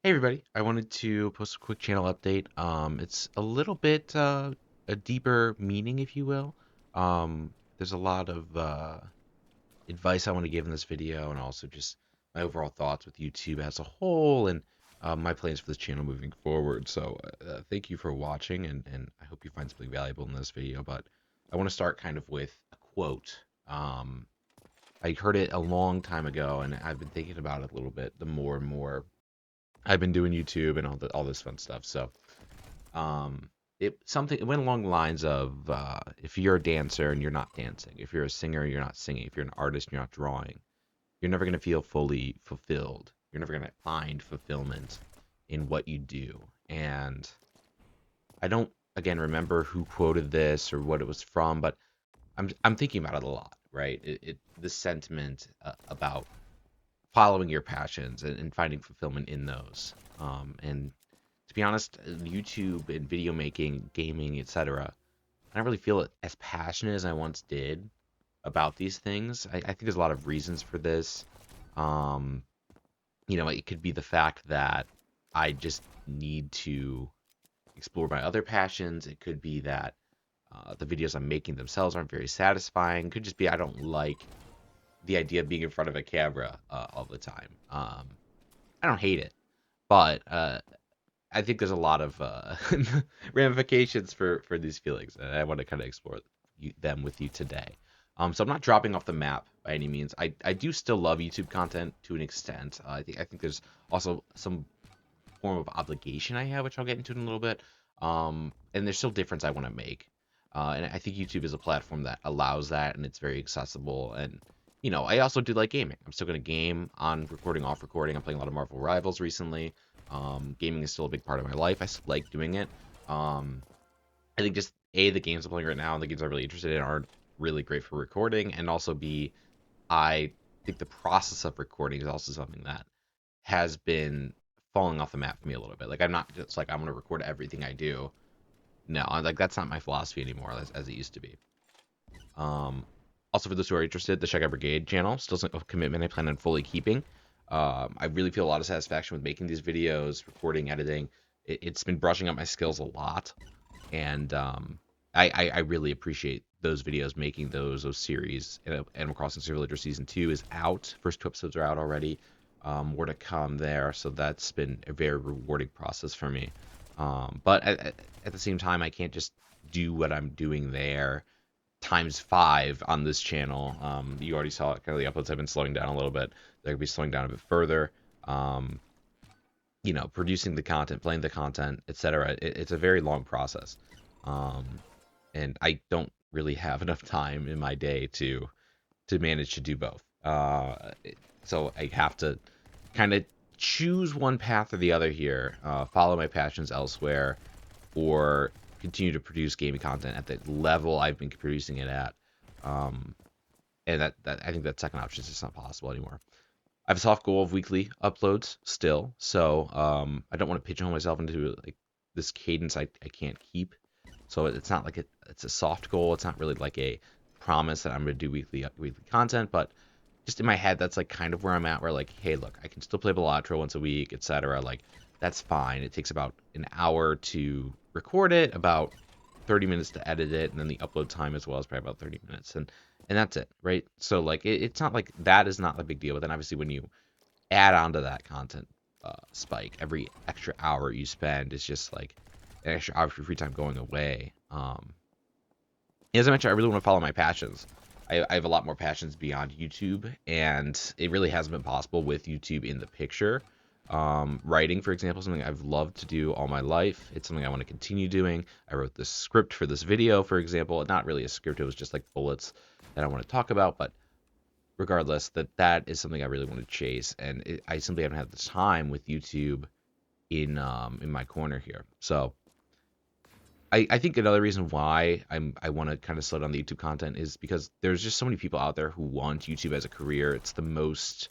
Hey everybody, I wanted to post a quick channel update. It's a little bit a deeper meaning, if you will. There's a lot of advice I want to give in this video, and also just my overall thoughts with YouTube as a whole, and my plans for this channel moving forward. So, thank you for watching, and I hope you find something valuable in this video. But I want to start kind of with a quote. Um, I heard it a long time ago, and I've been thinking about it a little bit. The more and more I've been doing YouTube and all this fun stuff. So, um, it went along the lines of if you're a dancer and you're not dancing, if you're a singer, you're not singing, if you're an artist, you're not drawing, you're never gonna feel fully fulfilled. You're never gonna find fulfillment in what you do. And I don't again remember who quoted this or what it was from, but I'm thinking about it a lot, right? The sentiment about following your passions and finding fulfillment in those. And to be honest, YouTube and video making, gaming, etc., I don't really feel as passionate as I once did about these things. I think there's a lot of reasons for this. Um, it could be the fact that I just need to explore my other passions. It could be that the videos I'm making themselves aren't very satisfying. It could just be I don't like the idea of being in front of a camera all the time. I don't hate it, but I think there's a lot of ramifications for these feelings, and I want to kind of explore them with you today. So I'm not dropping off the map by any means. I do still love YouTube content to an extent. I think there's also some form of obligation I have, which I'll get into in a little bit. And there's still difference I want to make. And I think YouTube is a platform that allows that, and it's very accessible. And I also do like gaming. I'm still gonna game on recording, off recording. I'm playing a lot of Marvel Rivals recently. Gaming is still a big part of my life. I still like doing it. I think just the games I'm playing right now and the games I'm really interested in aren't really great for recording, and also B, I think the process of recording is also something that has been falling off the map for me a little bit. Like I'm not just like I'm gonna record everything I do. No, like that's not my philosophy anymore as it used to be. Um, Also for those who are interested, the Shy Guy Brigade channel still a commitment I plan on fully keeping. I really feel a lot of satisfaction with making these videos, recording, editing. It's been brushing up my skills a lot, and I really appreciate those videos, making those series. Animal Crossing Survival Season 2 is out. First two episodes are out already. More to come there, so that's been a very rewarding process for me. But at the same time, I can't just do what I'm doing there times five on this channel. You already saw it, kind of the uploads have been slowing down a little bit. They're gonna be slowing down a bit further. Um, Producing the content, playing the content, etc. It's a very long process, um, and I don't really have enough time in my day to manage to do both. So I have to kind of choose one path or the other here. Follow my passions elsewhere, or continue to produce gaming content at the level I've been producing it at. Um, and that I think that second option is just not possible anymore. I have a soft goal of weekly uploads still, so I don't want to pigeonhole myself into like this cadence I can't keep. So it's not like it's a soft goal. It's not really like a promise that I'm going to do weekly content, but just in my head, that's like kind of where I'm at. Where like, hey, look, I can still play Balatro once a week, etc. Like that's fine. It takes about an hour to record it, about 30 minutes to edit it, and then the upload time as well is probably about 30 minutes, and that's it, right? So like it's not like that is not a big deal. But then obviously when you add on to that content spike, every extra hour you spend is just like an extra hour of your free time going away. As I mentioned, I really want to follow my passions. I have a lot more passions beyond YouTube, and it really hasn't been possible with YouTube in the picture. Writing, for example, is something I've loved to do all my life. It's something I want to continue doing. I wrote the script for this video, for example. Not really a script, it was just like bullets that I want to talk about, but regardless, that is something I really want to chase, and I simply haven't had the time with YouTube in my corner here. So I think another reason why I want to kind of slow down the YouTube content is because there's just so many people out there who want YouTube as a career. It's the most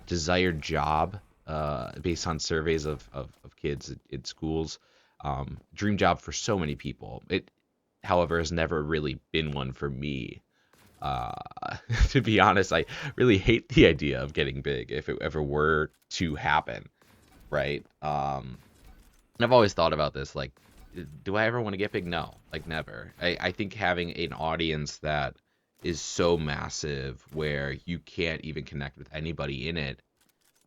desired job based on surveys of kids in schools. Dream job for so many people. It, however, has never really been one for me. Uh, to be honest, I really hate the idea of getting big if it ever were to happen. right? And I've always thought about this, like, do I ever want to get big? No, like never. I think having an audience that is so massive where you can't even connect with anybody in it,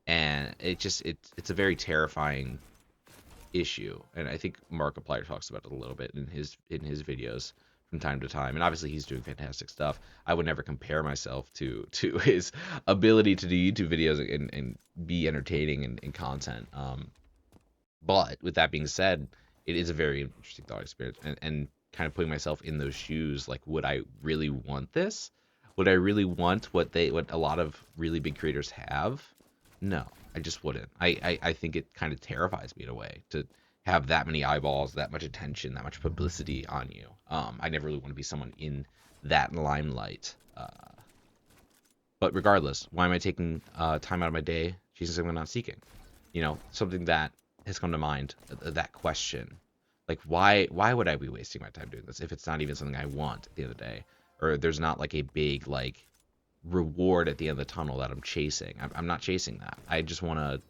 and it's a very terrifying issue. And I think Markiplier talks about it a little bit in his videos from time to time. And obviously he's doing fantastic stuff. I would never compare myself to his ability to do YouTube videos and be entertaining in content. But with that being said, it is a very interesting thought experience, and kind of putting myself in those shoes, like, would I really want this? Would I really want what a lot of really big creators have? No, I just wouldn't. I think it kind of terrifies me in a way to have that many eyeballs, that much attention, that much publicity on you. I never really want to be someone in that limelight. But regardless, why am I taking time out of my day chasing something I'm not seeking? Something that has come to mind, that question. Like, why would I be wasting my time doing this if it's not even something I want at the end of the day? Or there's not like a big like reward at the end of the tunnel that I'm chasing. I'm not chasing that. I just want to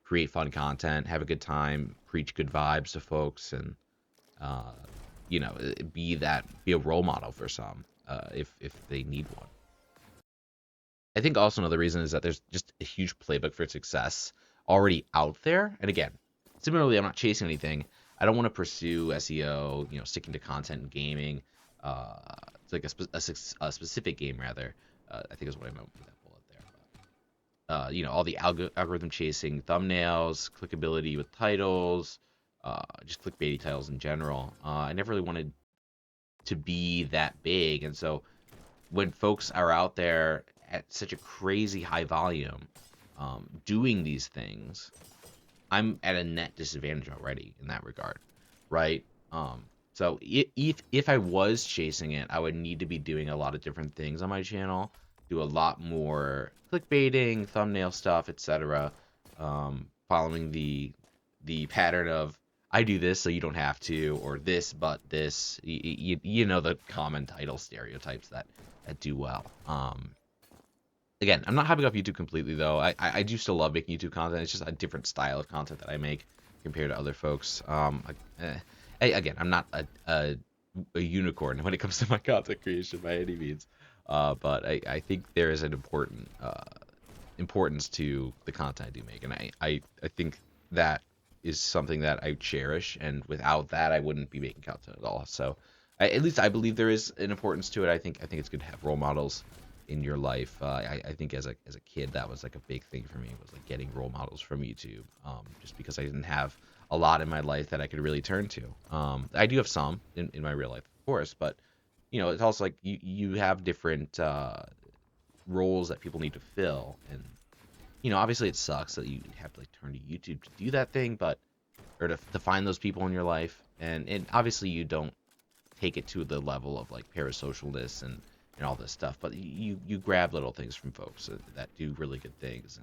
create fun content, have a good time, preach good vibes to folks, and uh, be a role model for some if they need one. I think also another reason is that there's just a huge playbook for success already out there. And again, similarly, I'm not chasing anything. I don't want to pursue SEO, sticking to content and gaming. It's like a specific game rather. I think is what I meant with that bullet there. All the algorithm chasing thumbnails, clickability with titles, just clickbaity titles in general. I never really wanted to be that big, and so when folks are out there at such a crazy high volume doing these things, I'm at a net disadvantage already in that regard, right? So if I was chasing it, I would need to be doing a lot of different things on my channel, do a lot more clickbaiting, thumbnail stuff, etc. Following the pattern of I do this so you don't have to, or this but this. You know the common title stereotypes that do well. Again, I'm not hopping off YouTube completely though. I do still love making YouTube content. It's just a different style of content that I make compared to other folks. Again, I'm not a unicorn when it comes to my content creation by any means. But I think there is an important importance to the content I do make, and I think that is something that I cherish, and without that, I wouldn't be making content at all. So, at least I believe there is an importance to it. I think it's good to have role models in your life. I think as a kid, that was like a big thing for me, was like getting role models from YouTube, just because I didn't have a lot in my life that I could really turn to. I do have some in my real life, of course, but it's also like you have different roles that people need to fill, and obviously it sucks that you have to like turn to YouTube to do that thing, but or to find those people in your life, and obviously you don't take it to the level of like parasocialness and all this stuff, but you grab little things from folks that do really good things,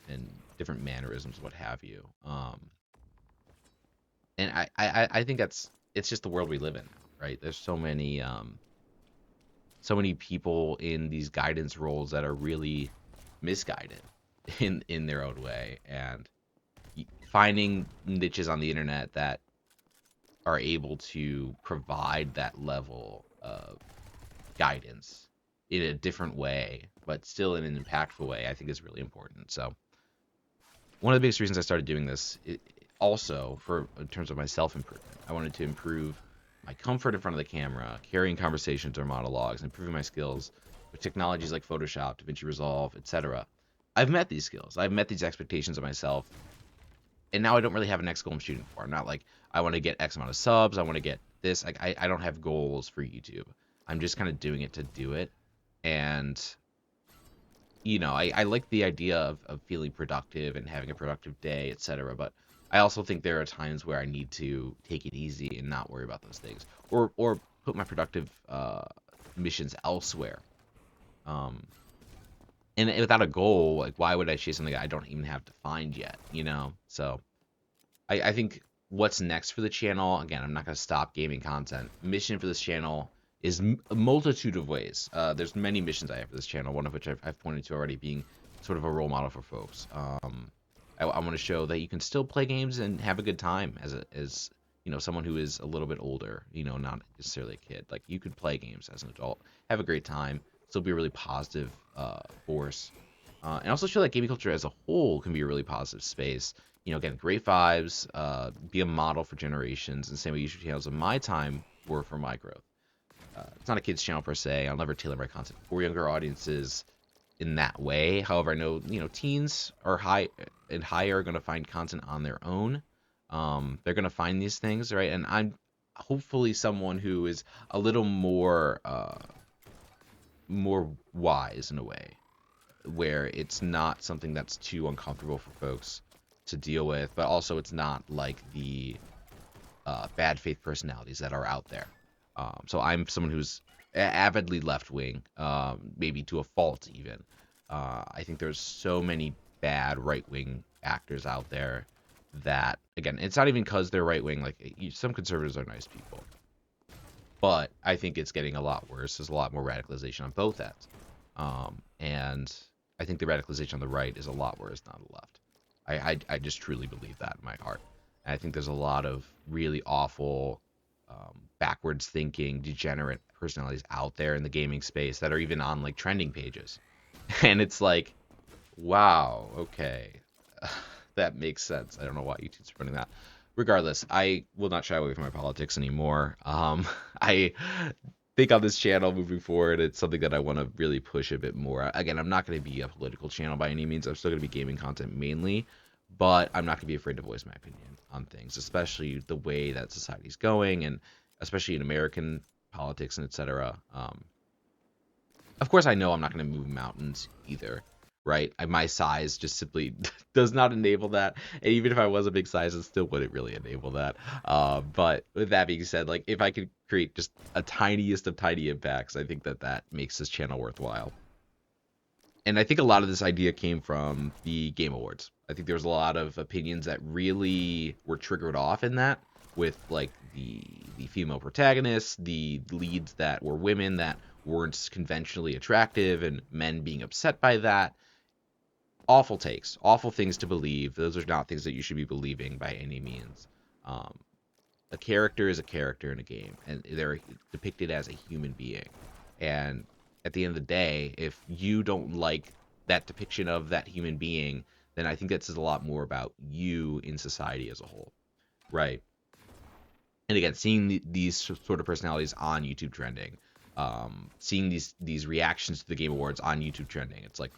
and different mannerisms, what have you. And I think it's just the world we live in now, right? There's so many people in these guidance roles that are really misguided in their own way, and finding niches on the internet that are able to provide that level of guidance in a different way, but still in an impactful way, I think is really important. So one of the biggest reasons I started doing this, also for in terms of my self improvement, I wanted to improve my comfort in front of the camera, carrying conversations or monologues, improving my skills with technologies like Photoshop, DaVinci Resolve, etc. I've met these skills. I've met these expectations of myself, and now I don't really have an next goal I'm shooting for. I'm not like I want to get X amount of subs. I want to get this. Like I don't have goals for YouTube. I'm just kind of doing it to do it, and I like the idea of feeling productive and having a productive day, etc. But I also think there are times where I need to take it easy and not worry about those things, or put my productive missions elsewhere. Um, and without a goal, like why would I chase something I don't even have defined yet? So I think what's next for the channel. Again, I'm not going to stop gaming content. Mission for this channel is a multitude of ways. There's many missions I have for this channel, one of which I've pointed to already, being sort of a role model for folks. I want to show that you can still play games and have a good time as someone who is a little bit older, not necessarily a kid. Like, you could play games as an adult, have a great time, still be a really positive force, and also show that gaming culture as a whole can be a really positive space. Again, great vibes, be a model for generations, and same way YouTube channels in my time were for my growth. It's not a kids channel per se. I'll never tailor my content for younger audiences in that way. However, I know teens are high and higher are going to find content on their own. They're going to find these things, right? And I'm hopefully someone who is a little more wise in a way, where it's not something that's too uncomfortable for folks to deal with, but also it's not like the bad faith personalities that are out there. So I'm someone who's avidly left wing, maybe to a fault even. I think there's so many bad right wing actors out there that, again, it's not even because they're right wing. Like, some conservatives are nice people, but I think it's getting a lot worse. There's a lot more radicalization on both ends, and I think the radicalization on the right is a lot worse than on the left. I just truly believe that in my heart. And I think there's a lot of really awful, backwards thinking, degenerate personalities out there in the gaming space that are even on like trending pages. And it's like, wow, okay, that makes sense. I don't know why YouTube's running that. Regardless, I will not shy away from my politics anymore. I think on this channel moving forward, it's something that I want to really push a bit more. Again, I'm not going to be a political channel by any means. I'm still going to be gaming content mainly, but I'm not going to be afraid to voice my opinion on things, especially the way that society's going, and especially in American politics and etc. Of course, I know I'm not going to move mountains either, right? My size just simply does not enable that. And even if I was a big size, it still wouldn't really enable that. But with that being said, like, if I could create just a tiniest of tiny impacts, I think that makes this channel worthwhile. And I think a lot of this idea came from the Game Awards. I think there was a lot of opinions that really were triggered off in that, with like the female protagonists, the leads that were women that weren't conventionally attractive, and men being upset by that. Awful takes, awful things to believe. Those are not things that you should be believing by any means. Um, a character is a character in a game, and they're depicted as a human being. And at the end of the day, if you don't like that depiction of that human being, then I think that says a lot more about you in society as a whole, right? And again, seeing these sort of personalities on YouTube trending, seeing these reactions to the Game Awards on YouTube trending, it's like,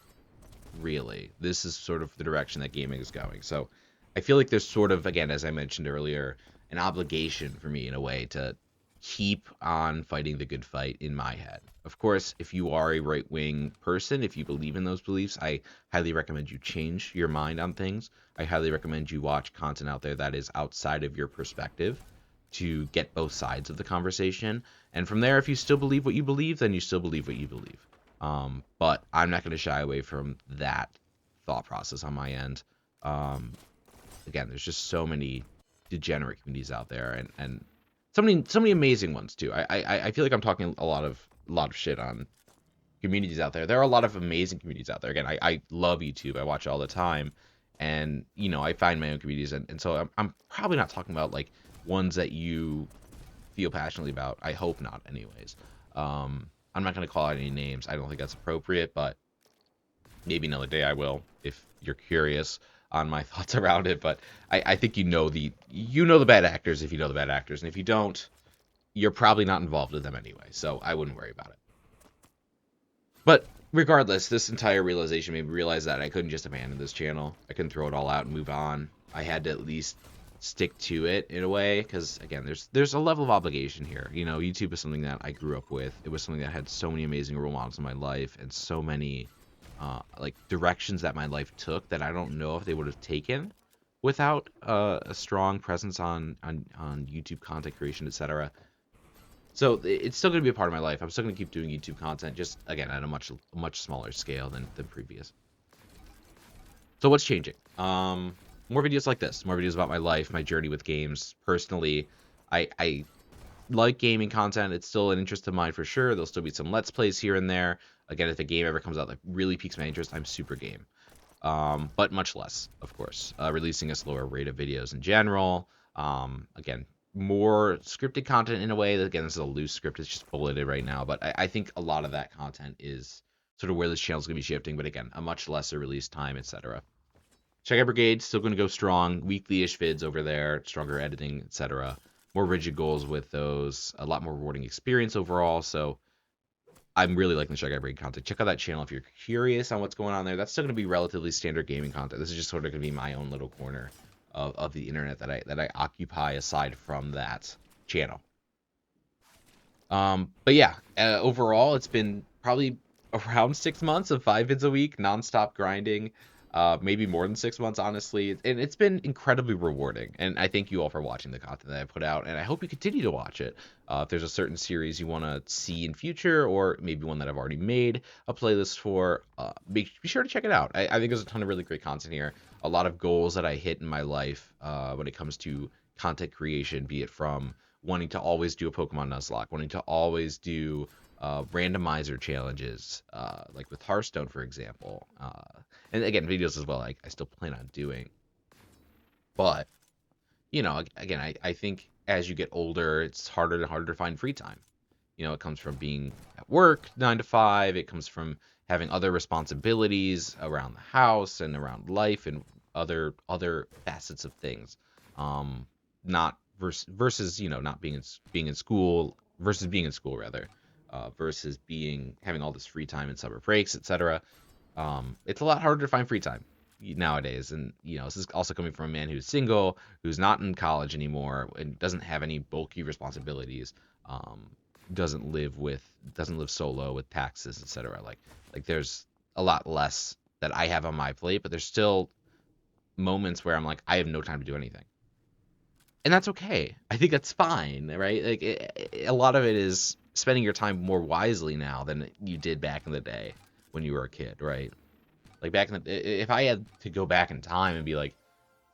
really, this is sort of the direction that gaming is going. So I feel like there's sort of, again, as I mentioned earlier, an obligation for me in a way to keep on fighting the good fight in my head. Of course, if you are a right wing person, if you believe in those beliefs, I highly recommend you change your mind on things. I highly recommend you watch content out there that is outside of your perspective to get both sides of the conversation. And from there, if you still believe what you believe, then you still believe what you believe. But I'm not going to shy away from that thought process on my end. Again, there's just so many degenerate communities out there, and so many amazing ones too. I feel like I'm talking a lot of shit on communities out there. There are a lot of amazing communities out there. Again, I love YouTube. I watch it all the time, and I find my own communities, and so I'm probably not talking about like ones that you feel passionately about. I hope not, anyways. I'm not going to call out any names. I don't think that's appropriate, but maybe another day I will, if you're curious on my thoughts around it. But I think you know the bad actors if you know the bad actors, and if you don't, you're probably not involved with them anyway. So I wouldn't worry about it. But regardless, this entire realization made me realize that I couldn't just abandon this channel. I couldn't throw it all out and move on. I had to at least stick to it in a way, because again, there's a level of obligation here. YouTube is something that I grew up with. It was something that had so many amazing role models in my life, and so many like directions that my life took that I don't know if they would have taken without a strong presence on YouTube content creation, etc. So it's still going to be a part of my life. I'm still going to keep doing YouTube content, just again at a much smaller scale than previous. So what's changing? More videos like this, more videos about my life, my journey with games. Personally, I like gaming content. It's still an interest of mine for sure. There'll still be some Let's Plays here and there. Again, if a game ever comes out that really piques my interest, I'm super game. but much less, of course. Releasing a slower rate of videos in general. Again, more scripted content in a way. Again, this is a loose script; it's just bulleted right now. But I think a lot of that content is sort of where this channel is going to be shifting. But again, a much lesser release time, etc. Check Out Brigade still going to go strong. Weekly-ish vids over there, stronger editing, etc. More rigid goals with those. A lot more rewarding experience overall. So I'm really liking the Check Out Brigade content. Check out that channel if you're curious on what's going on there. That's still going to be relatively standard gaming content. This is just sort of going to be my own little corner of the internet that I occupy aside from that channel. But yeah, overall, it's been probably around 6 months of 5 vids a week, nonstop grinding. Maybe more than 6 months, honestly. And it's been incredibly rewarding. And I thank you all for watching the content that I put out. And I hope you continue to watch it. If there's a certain series you want to see in future, or maybe one that I've already made a playlist for, be sure to check it out. I think there's a ton of really great content here. A lot of goals that I hit in my life when it comes to content creation, be it from wanting to always do a Pokemon Nuzlocke, wanting to always do randomizer challenges, like with Hearthstone, for example. And again, videos as well, I still plan on doing. But, again, I think as you get older, it's harder and harder to find free time. It comes from being at work 9 to 5. It comes from having other responsibilities around the house and around life and other facets of things. Not versus not being in school versus being in school rather, versus having all this free time and summer breaks, etc. It's a lot harder to find free time nowadays, and this is also coming from a man who's single, who's not in college anymore, and doesn't have any bulky responsibilities. Doesn't live solo with taxes, etc. Like there's a lot less that I have on my plate, but there's still moments where I'm like, I have no time to do anything, and that's okay. I think that's fine, right? Like a lot of it is spending your time more wisely now than you did back in the day when you were a kid, right? Like back in if I had to go back in time and be like,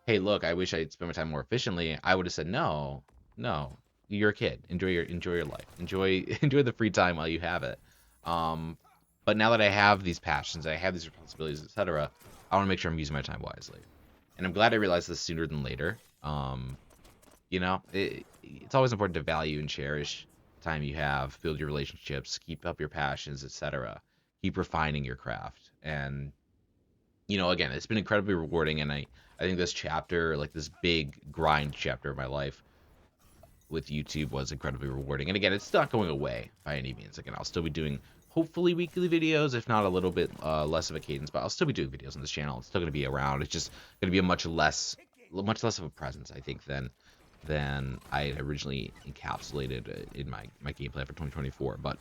hey, look, I wish I'd spend my time more efficiently, I would have said no, no. You're a kid. Enjoy your life. Enjoy enjoy the free time while you have it. But now that I have these passions, I have these responsibilities, etc., I want to make sure I'm using my time wisely. And I'm glad I realized this sooner than later. It's always important to value and cherish the time you have, build your relationships, keep up your passions, etc. Keep refining your craft. And again, it's been incredibly rewarding, and I think this chapter, like this big grind chapter of my life with YouTube, was incredibly rewarding. And again, it's not going away by any means. Again, I'll still be doing hopefully weekly videos, if not a little bit less of a cadence, but I'll still be doing videos on this channel. It's still going to be around. It's just going to be a much less of a presence, I think, than I had originally encapsulated in my game plan for 2024. But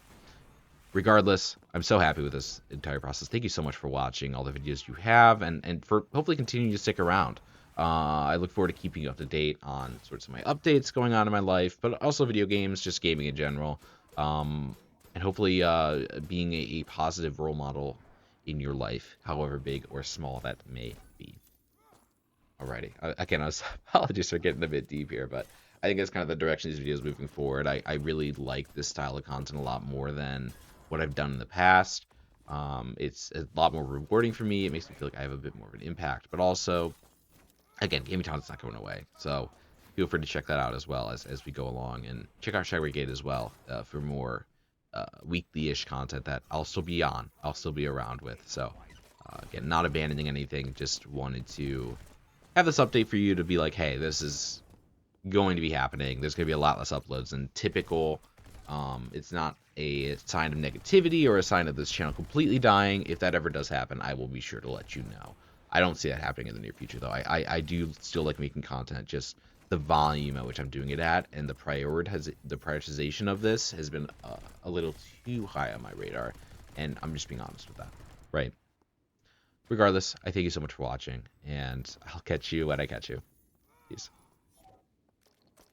regardless, I'm so happy with this entire process. Thank you so much for watching all the videos you have, and for hopefully continuing to stick around. I look forward to keeping you up to date on sorts of my updates going on in my life, but also video games, just gaming in general, and hopefully being a positive role model in your life, however big or small that may be. Alrighty. Again, apologies for getting a bit deep here, but I think that's kind of the direction these videos moving forward. I really like this style of content a lot more than what I've done in the past. It's a lot more rewarding for me. It makes me feel like I have a bit more of an impact, but also, again, gaming talent's not going away. So feel free to check that out as well as we go along, and check out Shy Brigade as well for more weekly-ish content that I'll still be on. I'll still be around with. So again, not abandoning anything. Just wanted to have this update for you to be like, hey, this is going to be happening. There's going to be a lot less uploads than typical. It's not a sign of negativity or a sign of this channel completely dying. If that ever does happen, I will be sure to let you know. I don't see that happening in the near future, though. I do still like making content, just the volume at which I'm doing it at, and the prioritization of this has been a little too high on my radar, and I'm just being honest with that, right? Regardless, I thank you so much for watching, and I'll catch you when I catch you. Peace.